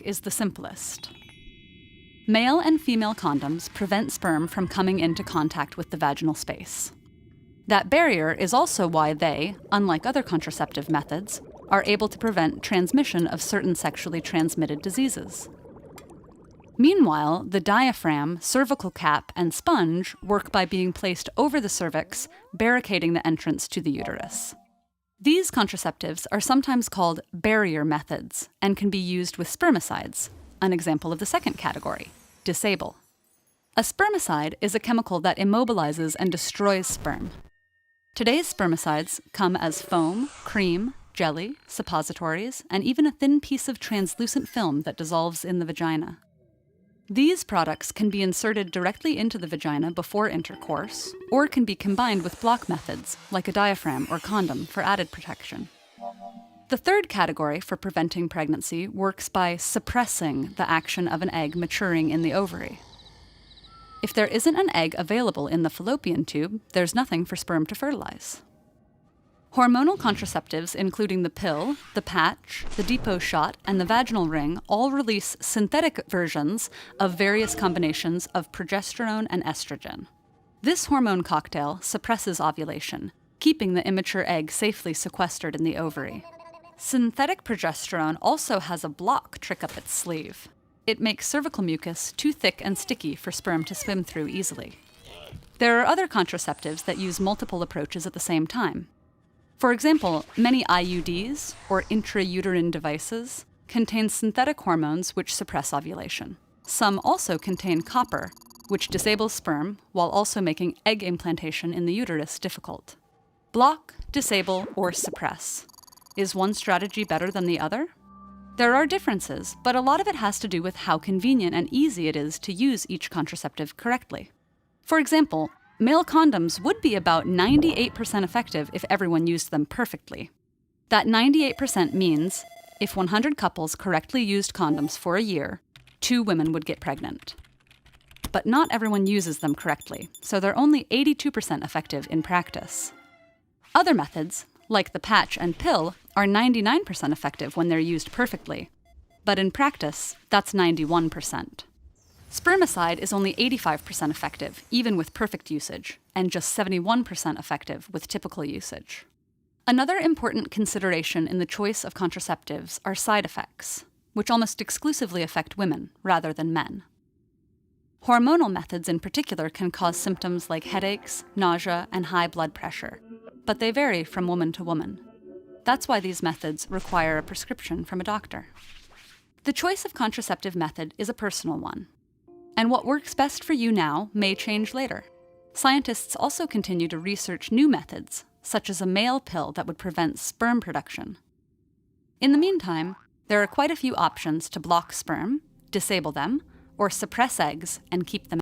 is the simplest. Male and female condoms prevent sperm from coming into contact with the vaginal space. That barrier is also why they, unlike other contraceptive methods, are able to prevent transmission of certain sexually transmitted diseases. Meanwhile, the diaphragm, cervical cap, and sponge work by being placed over the cervix, barricading the entrance to the uterus. These contraceptives are sometimes called barrier methods and can be used with spermicides, an example of the second category, disable. A spermicide is a chemical that immobilizes and destroys sperm. Today's spermicides come as foam, cream, jelly, suppositories, and even a thin piece of translucent film that dissolves in the vagina. These products can be inserted directly into the vagina before intercourse, or can be combined with block methods, like a diaphragm or condom, for added protection. The third category for preventing pregnancy works by suppressing the action of an egg maturing in the ovary. If there isn't an egg available in the fallopian tube, there's nothing for sperm to fertilize. Hormonal contraceptives, including the pill, the patch, the depot shot, and the vaginal ring, all release synthetic versions of various combinations of progesterone and estrogen. This hormone cocktail suppresses ovulation, keeping the immature egg safely sequestered in the ovary. Synthetic progesterone also has a block trick up its sleeve. It makes cervical mucus too thick and sticky for sperm to swim through easily. There are other contraceptives that use multiple approaches at the same time. For example, many IUDs, or intrauterine devices, contain synthetic hormones which suppress ovulation. Some also contain copper, which disables sperm while also making egg implantation in the uterus difficult. Block, disable, or suppress. Is one strategy better than the other? There are differences, but a lot of it has to do with how convenient and easy it is to use each contraceptive correctly. For example, male condoms would be about 98% effective if everyone used them perfectly. That 98% means if 100 couples correctly used condoms for a year, 2 women would get pregnant. But not everyone uses them correctly, so they're only 82% effective in practice. Other methods, like the patch and pill, are 99% effective when they're used perfectly, but in practice, that's 91%. Spermicide is only 85% effective, even with perfect usage, and just 71% effective with typical usage. Another important consideration in the choice of contraceptives are side effects, which almost exclusively affect women rather than men. Hormonal methods in particular can cause symptoms like headaches, nausea, and high blood pressure, but they vary from woman to woman. That's why these methods require a prescription from a doctor. The choice of contraceptive method is a personal one. And what works best for you now may change later. Scientists also continue to research new methods, such as a male pill that would prevent sperm production. In the meantime, there are quite a few options to block sperm, disable them, or suppress eggs and keep them